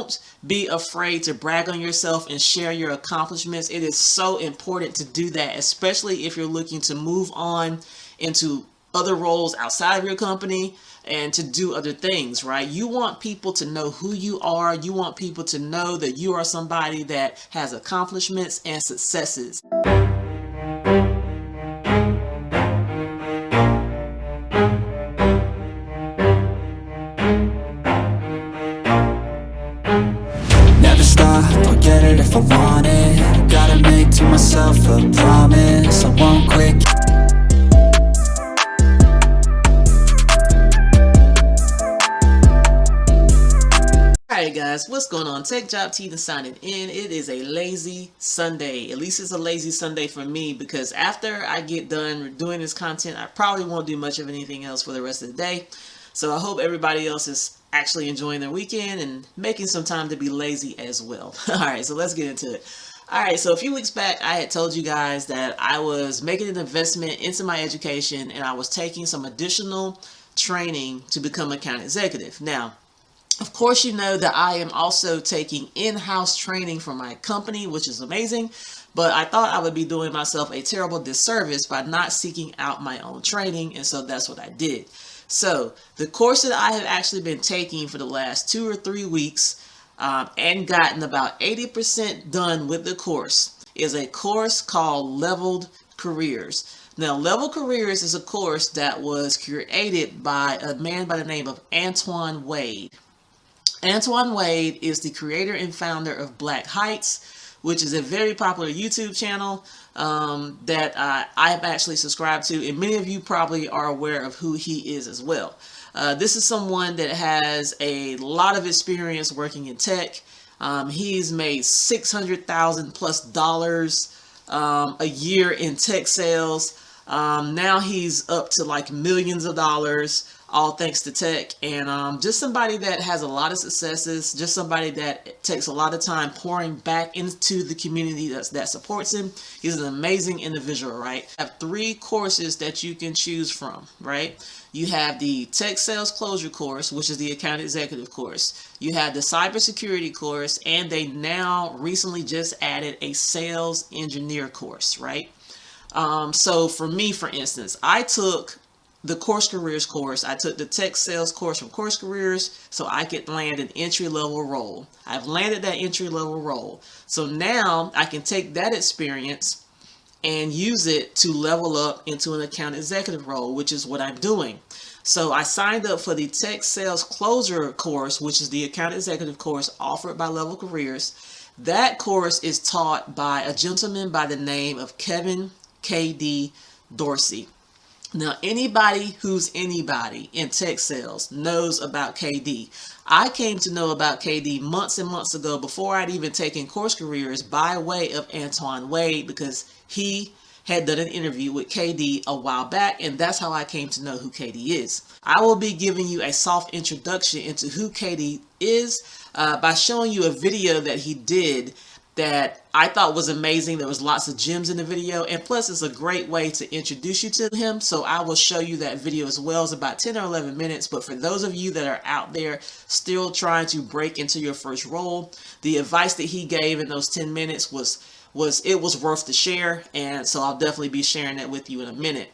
don't be afraid to brag on yourself and share your accomplishments. It is so important to do that, especially if you're looking to move on into other roles outside of your company and to do other things, right? You want people to know who you are. You want people to know that you are somebody that has accomplishments and successes. Never stop, I'll get it if I want it. Gotta make to myself a promise, I won't quit. Alright guys, what's going on? Tech Job Teeth signing in. It is a lazy Sunday. At least it's a lazy Sunday for me, because after I get done doing this content, I probably won't do much of anything else for the rest of the day. So I hope everybody else is actually enjoying their weekend and making some time to be lazy as well. Alright, so let's get into it. Alright, so a few weeks back I had told you guys that I was making an investment into my education and I was taking some additional training to become an account executive. Now, of course, you know that I am also taking in-house training for my company, which is amazing, but I thought I would be doing myself a terrible disservice by not seeking out my own training, and so that's what I did. So the course that I have actually been taking for the last 2 or 3 weeks and gotten about 80% done with the course is a course called Leveled Careers. Now, Level Careers is a course that was created by a man by the name of Antoine Wade. Antoine Wade is the creator and founder of Black Heights, which is a very popular YouTube channel that I've actually subscribed to, and many of you probably are aware of who he is as well. This is someone that has a lot of experience working in tech. He's made $600,000+ a year in tech sales. Now he's up to like millions of dollars, all thanks to tech, and just somebody that has a lot of successes, just somebody that takes a lot of time pouring back into the community that supports him. He's an amazing individual, right? I have 3 courses that you can choose from, right? You have the Tech Sales Closure course, which is the account executive course. You have the cybersecurity course, and they now recently just added a sales engineer course, right? So for me, for instance, I took the Course Careers course. I took the tech sales course from Course Careers so I could land an entry-level role. I've landed that entry-level role. So now I can take that experience and use it to level up into an account executive role, which is what I'm doing. So I signed up for the Tech Sales Closure course, which is the account executive course offered by Level Careers. That course is taught by a gentleman by the name of Kevin KD Dorsey. Now, anybody who's anybody in tech sales knows about KD. I came to know about KD months and months ago before I'd even taken Course Careers by way of Antoine Wade, because he had done an interview with KD a while back, and that's how I came to know who KD is. I will be giving you a soft introduction into who KD is by showing you a video that he did that I thought was amazing. There was lots of gems in the video, and plus it's a great way to introduce you to him. So I will show you that video as well. It's about 10 or 11 minutes, but for those of you that are out there still trying to break into your first role, the advice that he gave in those 10 minutes was worth the share, and so I'll definitely be sharing that with you in a minute.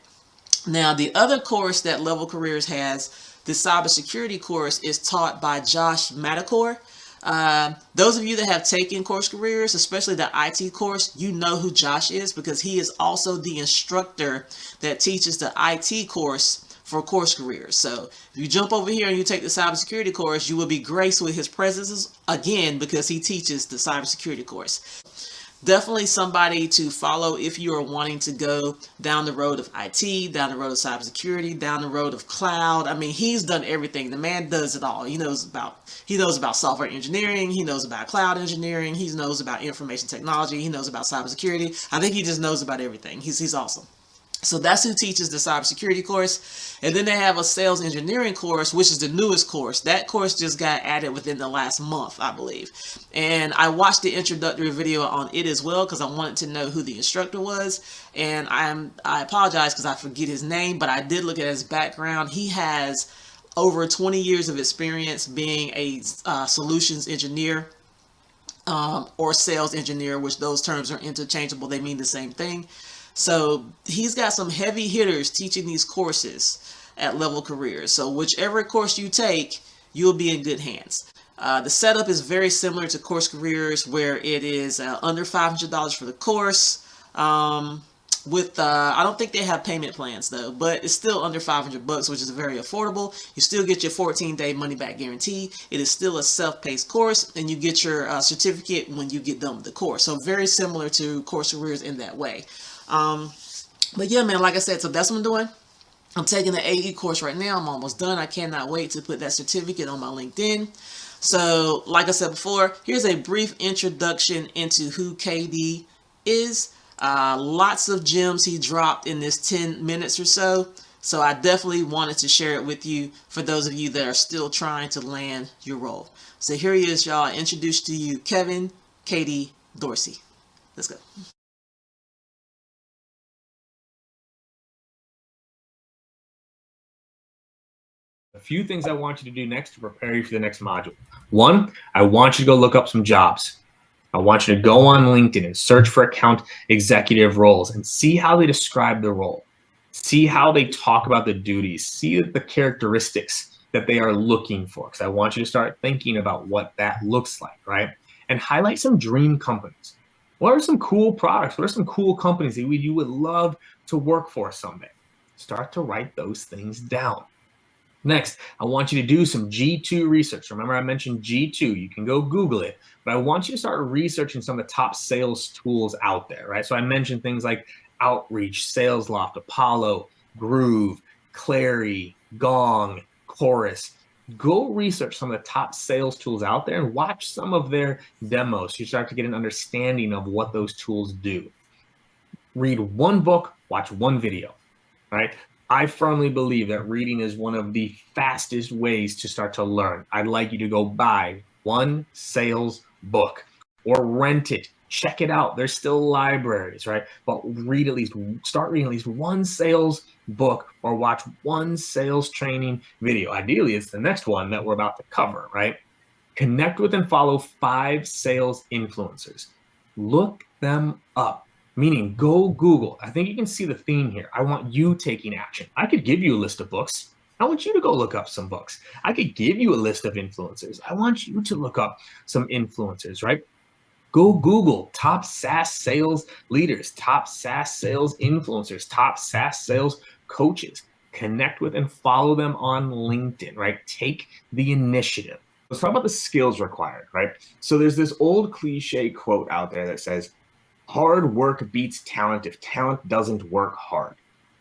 Now, the other course that Level Careers has, the cybersecurity course, is taught by Josh Madakor. Those of you that have taken Course Careers, especially the IT course, you know who Josh is, because he is also the instructor that teaches the IT course for Course Careers. So if you jump over here and you take the cybersecurity course, you will be graced with his presence again, because he teaches the cybersecurity course. Definitely somebody to follow if you are wanting to go down the road of IT, down the road of cybersecurity, down the road of cloud. I mean, he's done everything. The man does it all. He knows about software engineering. He knows about cloud engineering. He knows about information technology. He knows about cybersecurity. I think he just knows about everything. He's awesome. So that's who teaches the cybersecurity course. And then they have a sales engineering course, which is the newest course. That course just got added within the last month, I believe. And I watched the introductory video on it as well, because I wanted to know who the instructor was. And I apologize because I forget his name, but I did look at his background. He has over 20 years of experience being a solutions engineer or sales engineer, which those terms are interchangeable. They mean the same thing. So he's got some heavy hitters teaching these courses at Level Careers. So whichever course you take, you'll be in good hands. The setup is very similar to Course Careers, where it is under $500 for the course. I don't think they have payment plans though, but it's still under $500, which is very affordable. You still get your 14-day money back guarantee. It is still a self-paced course, and you get your certificate when you get done with the course. So very similar to Course Careers in that way. But yeah, man, like I said, so that's what I'm doing. I'm taking the AE course right now. I'm almost done. I cannot wait to put that certificate on my LinkedIn. So, like I said before, here's a brief introduction into who KD is. Lots of gems he dropped in this 10 minutes or so. So I definitely wanted to share it with you for those of you that are still trying to land your role. So here he is, y'all. I introduce to you Kevin KD Dorsey. Let's go. A few things I want you to do next to prepare you for the next module. One, I want you to go look up some jobs. I want you to go on LinkedIn and search for account executive roles and see how they describe the role. See how they talk about the duties. See the characteristics that they are looking for. Because I want you to start thinking about what that looks like, right? And highlight some dream companies. What are some cool products? What are some cool companies that you would love to work for someday? Start to write those things down. Next, I want you to do some G2 research. Remember, I mentioned G2. You can go Google it, but I want you to start researching some of the top sales tools out there, right? So I mentioned things like Outreach, SalesLoft, Apollo, Groove, Clary, Gong, Chorus. Go research some of the top sales tools out there and watch some of their demos. You start to get an understanding of what those tools do. Read one book, watch one video, right? I firmly believe that reading is one of the fastest ways to start to learn. I'd like you to go buy one sales book or rent it. Check it out. There's still libraries, right? But start reading at least one sales book or watch one sales training video. Ideally, it's the next one that we're about to cover, right? Connect with and follow 5 sales influencers. Look them up. Meaning, go Google. I think you can see the theme here. I want you taking action. I could give you a list of books. I want you to go look up some books. I could give you a list of influencers. I want you to look up some influencers, right? Go Google top SaaS sales leaders, top SaaS sales influencers, top SaaS sales coaches. Connect with and follow them on LinkedIn, right? Take the initiative. Let's talk about the skills required, right? So there's this old cliche quote out there that says, hard work beats talent if talent doesn't work hard.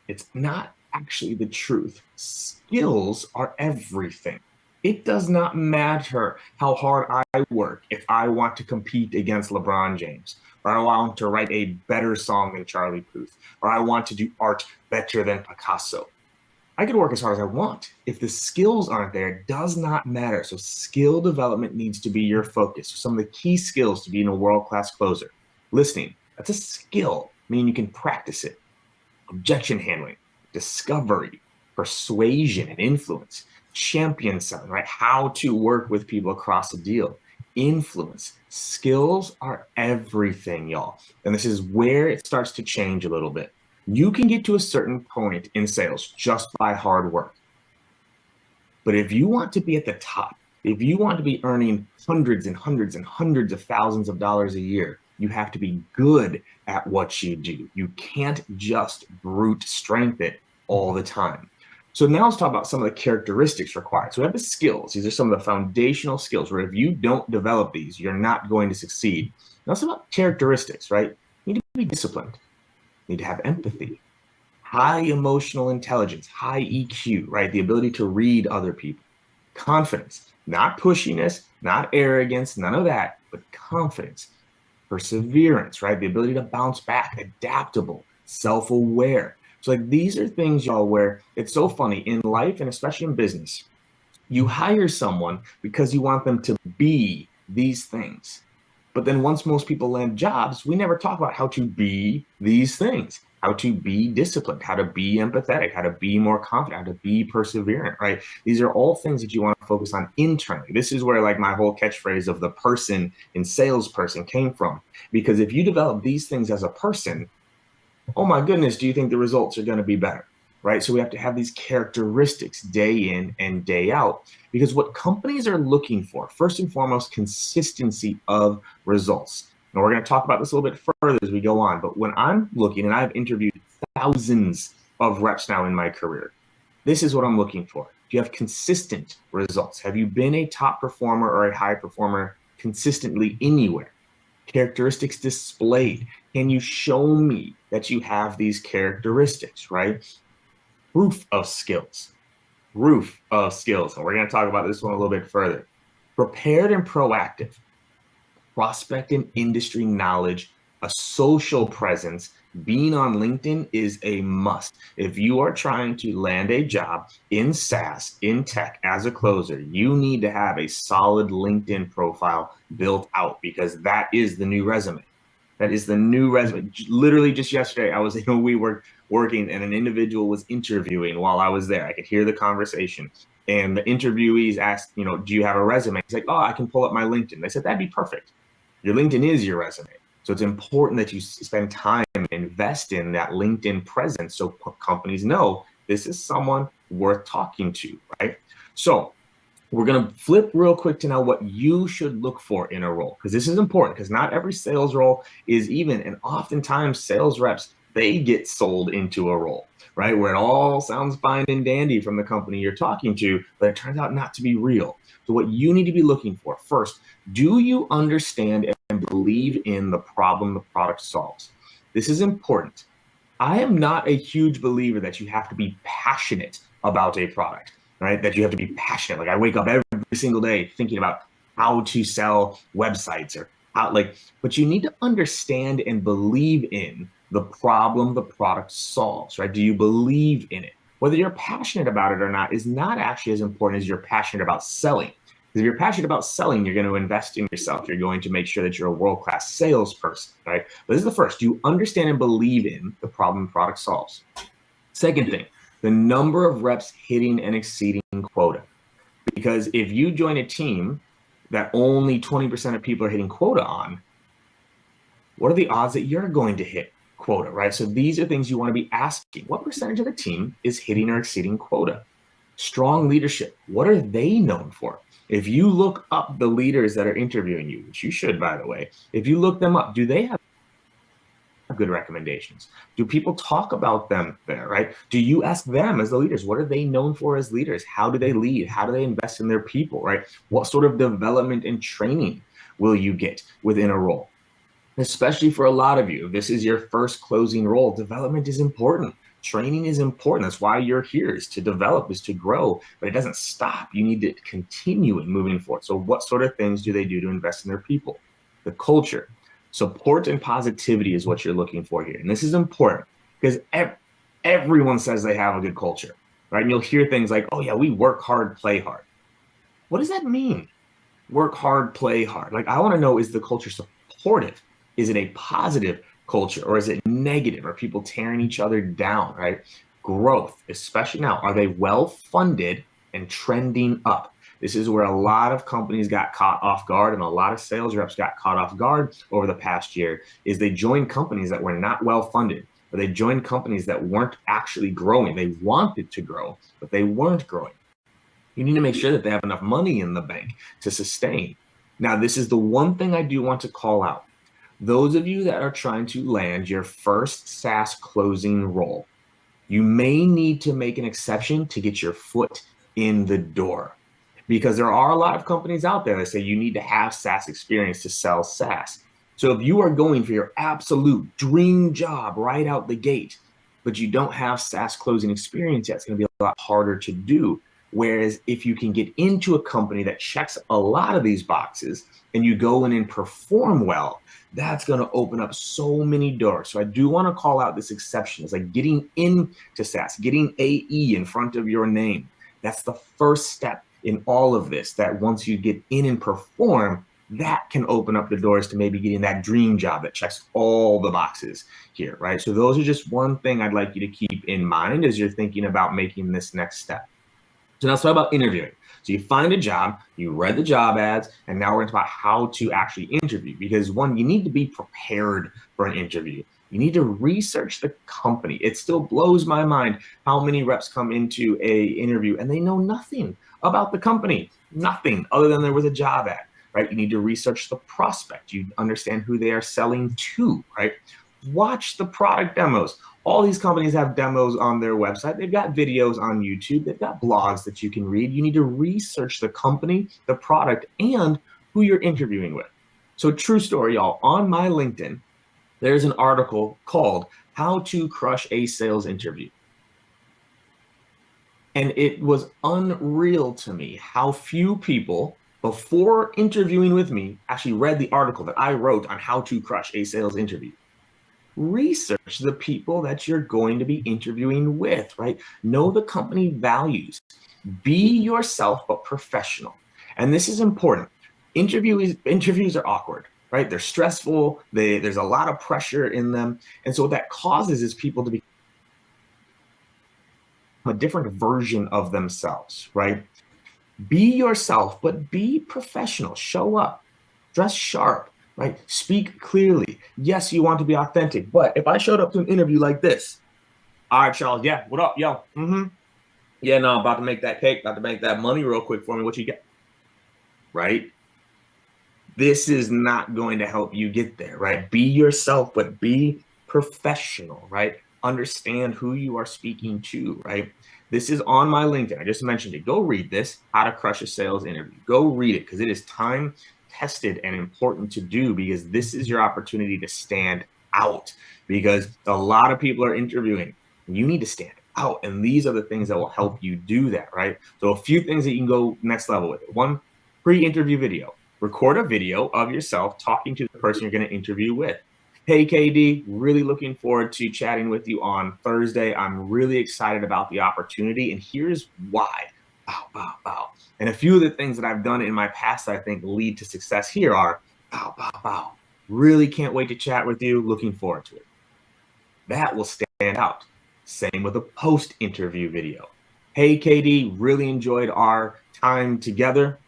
It's not actually the truth. Skills are everything. It does not matter how hard I work if I want to compete against LeBron James, or I want to write a better song than Charlie Puth, or I want to do art better than Picasso. I could work as hard as I want. If the skills aren't there, it does not matter. So skill development needs to be your focus. Some of the key skills to being a world-class closer. Listening, that's a skill, meaning you can practice it. Objection handling, discovery, persuasion and influence, champion selling, right? How to work with people across a deal, influence. Skills are everything, y'all. And this is where it starts to change a little bit. You can get to a certain point in sales just by hard work. But if you want to be at the top, if you want to be earning hundreds and hundreds and hundreds of thousands of dollars a year, you have to be good at what you do. You can't just brute strength it all the time. So now let's talk about some of the characteristics required. So we have the skills. These are some of the foundational skills where if you don't develop these, you're not going to succeed. Now let's talk about characteristics, right? You need to be disciplined. You need to have empathy, high emotional intelligence, high EQ, right? The ability to read other people. Confidence, not pushiness, not arrogance, none of that, but confidence. Perseverance, right? The ability to bounce back, adaptable, self-aware. So like these are things, y'all, where it's so funny in life and especially in business. You hire someone because you want them to be these things. But then once most people land jobs, we never talk about how to be these things, how to be disciplined, how to be empathetic, how to be more confident, how to be perseverant, right? These are all things that you want to focus on internally. This is where like my whole catchphrase of the person in salesperson came from. Because if you develop these things as a person, oh my goodness, do you think the results are going to be better? Right. So we have to have these characteristics day in and day out, because what companies are looking for, first and foremost, consistency of results. And we're going to talk about this a little bit further as we go on. But when I'm looking, and I've interviewed thousands of reps now in my career, this is what I'm looking for. Do you have consistent results? Have you been a top performer or a high performer consistently anywhere? Characteristics displayed. Can you show me that you have these characteristics, right? Proof of skills. Proof of skills. And we're going to talk about this one a little bit further. Prepared and proactive. Prospect and industry knowledge, a social presence. Being on LinkedIn is a must. If you are trying to land a job in SaaS, in tech as a closer, you need to have a solid LinkedIn profile built out, because that is the new resume. That is the new resume. Literally just yesterday, I was in a WeWork working and an individual was interviewing while I was there. I could hear the conversation. And the interviewees asked, do you have a resume? He's like, oh, I can pull up my LinkedIn. They said, that'd be perfect. Your LinkedIn is your resume. So it's important that you spend time and invest in that LinkedIn presence so companies know this is someone worth talking to, right? So we're going to flip real quick to now what you should look for in a role, because this is important, because not every sales role is even. And oftentimes sales reps, they get sold into a role, right? Where it all sounds fine and dandy from the company you're talking to, but it turns out not to be real. So what you need to be looking for first, do you understand and believe in the problem the product solves? This is important. I am not a huge believer that you have to be passionate about a product, right? That you have to be passionate. Like I wake up every single day thinking about how to sell websites or how, but you need to understand and believe in the problem the product solves, right? Do you believe in it? Whether you're passionate about it or not is not actually as important as you're passionate about selling. Because if you're passionate about selling, you're going to invest in yourself. You're going to make sure that you're a world-class salesperson, right? But this is the first. Do you understand and believe in the problem the product solves? Second thing, the number of reps hitting and exceeding quota. Because if you join a team that only 20% of people are hitting quota on, what are the odds that you're going to hit quota, right? So these are things you want to be asking. What percentage of the team is hitting or exceeding quota? Strong leadership. What are they known for? If you look up the leaders that are interviewing you, which you should, by the way, if you look them up, do they have good recommendations? Do people talk about them there, right? Do you ask them as the leaders, what are they known for as leaders? How do they lead? How do they invest in their people, right? What sort of development and training will you get within a role? Especially for a lot of you, if this is your first closing role, development is important. Training is important. That's why you're here, is to develop, is to grow, but it doesn't stop. You need to continue moving forward. So what sort of things do they do to invest in their people? The culture. Support and positivity is what you're looking for here. And this is important because everyone says they have a good culture, right? And you'll hear things like, oh yeah, we work hard, play hard. What does that mean? Work hard, play hard. Like, I want to know, is the culture supportive? Is it a positive culture, or is it negative? Are people tearing each other down, right? Growth, especially now, are they well funded and trending up? This is where a lot of companies got caught off guard, and a lot of sales reps got caught off guard over the past year, is they joined companies that were not well funded, or they joined companies that weren't actually growing. They wanted to grow, but they weren't growing. You need to make sure that they have enough money in the bank to sustain. Now, this is the one thing I do want to call out. Those of you that are trying to land your first SaaS closing role, you may need to make an exception to get your foot in the door, because there are a lot of companies out there that say you need to have SaaS experience to sell SaaS. So if you are going for your absolute dream job right out the gate, but you don't have SaaS closing experience yet, it's going to be a lot harder to do. Whereas if you can get into a company that checks a lot of these boxes and you go in and perform well, that's going to open up so many doors. So I do want to call out this exception. It's like getting into SaaS, getting AE in front of your name. That's the first step in all of this, that once you get in and perform, that can open up the doors to maybe getting that dream job that checks all the boxes here, right? So those are just one thing I'd like you to keep in mind as you're thinking about making this next step. So now let's talk about interviewing. So you find a job, you read the job ads, and now we're going to talk about how to actually interview. Because one, you need to be prepared for an interview. You need to research the company. It still blows my mind how many reps come into a interview and they know nothing about the company, nothing other than there was a job ad, right? You need to research the prospect. You understand who they are selling to, right? Watch the product demos. All these companies have demos on their website. They've got videos on YouTube. They've got blogs that you can read. You need to research the company, the product, and who you're interviewing with. So true story, y'all. On my LinkedIn, there's an article called How to Crush a Sales Interview. And it was unreal to me how few people before interviewing with me actually read the article that I wrote on how to crush a sales interview. Research the people that you're going to be interviewing with, right? Know the company values. Be yourself, but professional. And this is important. Interviews are awkward, right? They're stressful. There's a lot of pressure in them. And so what that causes is people to become a different version of themselves, right? Be yourself, but be professional. Show up, dress sharp, right? Speak clearly. Yes, you want to be authentic, but if I showed up to an interview like this, all right, Charles, yeah, what up, yo? Yeah, no, I'm about to make that cake, about to make that money real quick for me. What you get? Right? This is not going to help you get there, right? Be yourself, but be professional, right? Understand who you are speaking to, right? This is on my LinkedIn. I just mentioned it. Go read this, How to Crush a Sales Interview. Go read it because it is time tested and important to do because this is your opportunity to stand out because a lot of people are interviewing. You need to stand out. And these are the things that will help you do that, right? So a few things that you can go next level with it. One, pre-interview video. Record a video of yourself talking to the person you're going to interview with. Hey, KD, really looking forward to chatting with you on Thursday. I'm really excited about the opportunity, and here's why. Bow, bow, bow. And a few of the things that I've done in my past that I think lead to success here are bow, bow, bow. Really can't wait to chat with you. Looking forward to it. That will stand out. Same with a post-interview video. Hey, KD, really enjoyed our time together.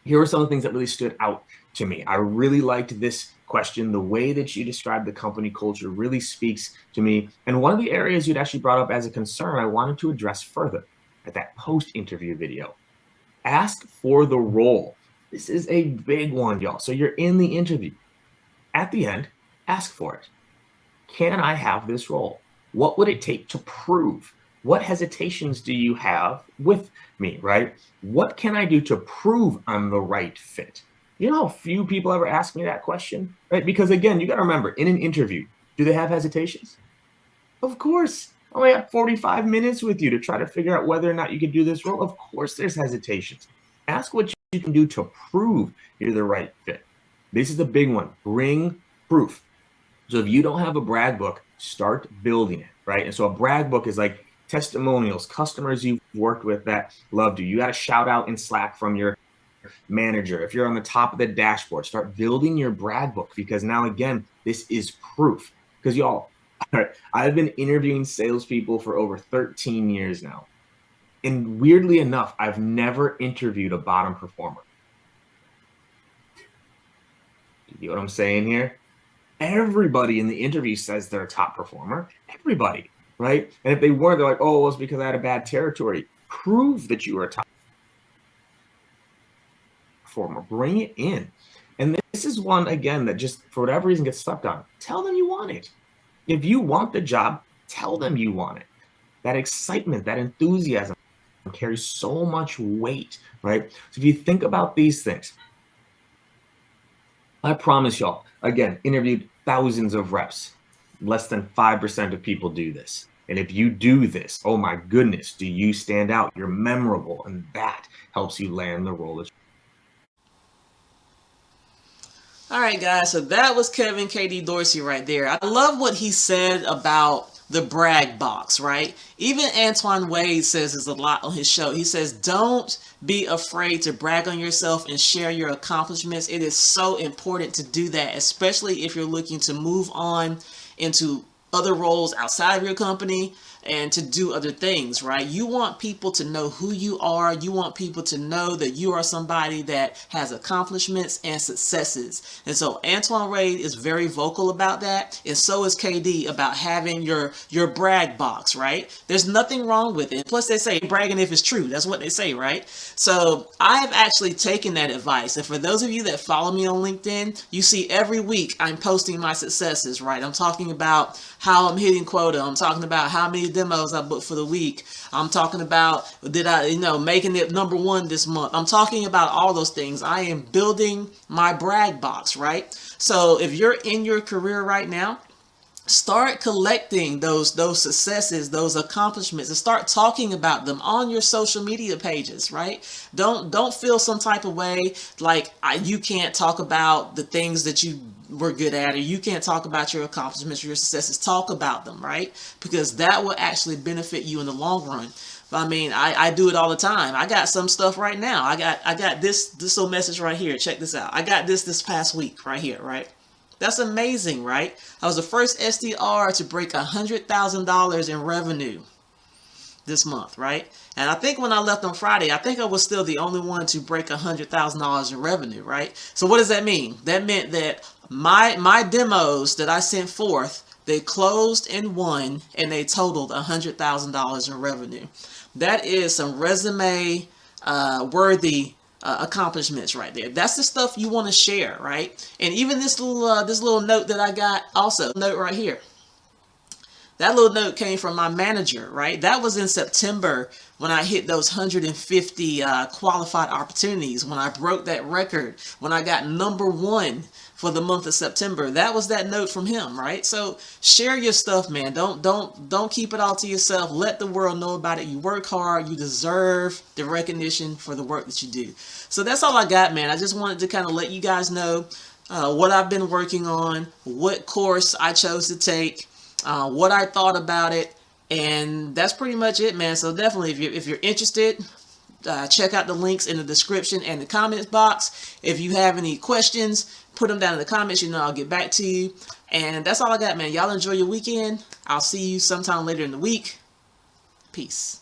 Here are some of the things that really stood out to me. I really liked this question. The way that you described the company culture really speaks to me. And one of the areas you'd actually brought up as a concern, I wanted to address further at that post-interview video. Ask for the role. This is a big one, y'all. So you're in the interview. At the end, ask for it. Can I have this role? What would it take to prove? What hesitations do you have with me, right? What can I do to prove I'm the right fit? You know how few people ever ask me that question, right? Because again, you got to remember, in an interview, do they have hesitations? Of course. I only have 45 minutes with you to try to figure out whether or not you can do this role. Of course there's hesitations. Ask what you can do to prove you're the right fit. This is the big one. Bring proof. So if you don't have a brag book, start building it, right? And so a brag book is like testimonials, customers you've worked with that loved you. You got a shout out in Slack from your manager. If you're on the top of the dashboard, start building your brag book because now, again, this is proof. Because y'all, I've been interviewing salespeople for over 13 years now. And weirdly enough, I've never interviewed a bottom performer. You know what I'm saying here? Everybody in the interview says they're a top performer. Everybody, right? And if they weren't, they're like, oh, well, it's because I had a bad territory. Prove that you are a top performer. Bring it in. And this is one, again, that just for whatever reason gets slept on. Tell them you want it. If you want the job, tell them you want it. That excitement, that enthusiasm carries so much weight, right? So if you think about these things, I promise y'all, again, interviewed thousands of reps. Less than 5% of people do this. And if you do this, oh my goodness, do you stand out? You're memorable. And that helps you land the role. All right, guys. So that was Kevin KD Dorsey right there. I love what he said about the brag box, right? Even Antoine Wade says this a lot on his show. He says, don't be afraid to brag on yourself and share your accomplishments. It is so important to do that, especially if you're looking to move on into other roles outside of your company and to do other things, right? You want people to know who you are. You want people to know that you are somebody that has accomplishments and successes. And so Antoine Wade is very vocal about that, and so is KD about having your brag box, right? There's nothing wrong with it. Plus, they say bragging if it's true. That's what they say, right? So I have actually taken that advice, and for those of you that follow me on LinkedIn, you see every week I'm posting my successes, right? I'm talking about how I'm hitting quota. I'm talking about how many demos I booked for the week. I'm talking about did I, making it #1 this month. I'm talking about all those things. I am building my brag box, right? So if you're in your career right now, start collecting those successes, those accomplishments, and start talking about them on your social media pages, right? Don't feel some type of way like you can't talk about the things that you were good at, or you can't talk about your accomplishments or your successes. Talk about them, right? Because that will actually benefit you in the long run. I mean, I do it all the time. I got some stuff right now. I got this little message right here. Check this out. I got this past week right here, right? That's amazing, right? I was the first SDR to break $100,000 in revenue this month, right? And I think when I left on Friday, I think I was still the only one to break $100,000 in revenue, right? So what does that mean? That meant that my demos that I sent forth, they closed and won, and they totaled $100,000 in revenue. That is some resume worthy accomplishments right there. That's the stuff you want to share, right? And even this little note that I got, also note right here. That little note came from my manager, right? That was in September when I hit those 150 qualified opportunities, when I broke that record, when I got #1 for the month of September. That was that note from him, right? So share your stuff, man. Don't keep it all to yourself. Let the world know about it. You work hard. You deserve the recognition for the work that you do. So that's all I got, man. I just wanted to kind of let you guys know what I've been working on, what course I chose to take, what I thought about it, and that's pretty much it, man. So definitely, if you're interested, check out the links in the description and the comments box. If you have any questions, put them down in the comments. I'll get back to you. And that's all I got, man. Y'all enjoy your weekend. I'll see you sometime later in the week. Peace.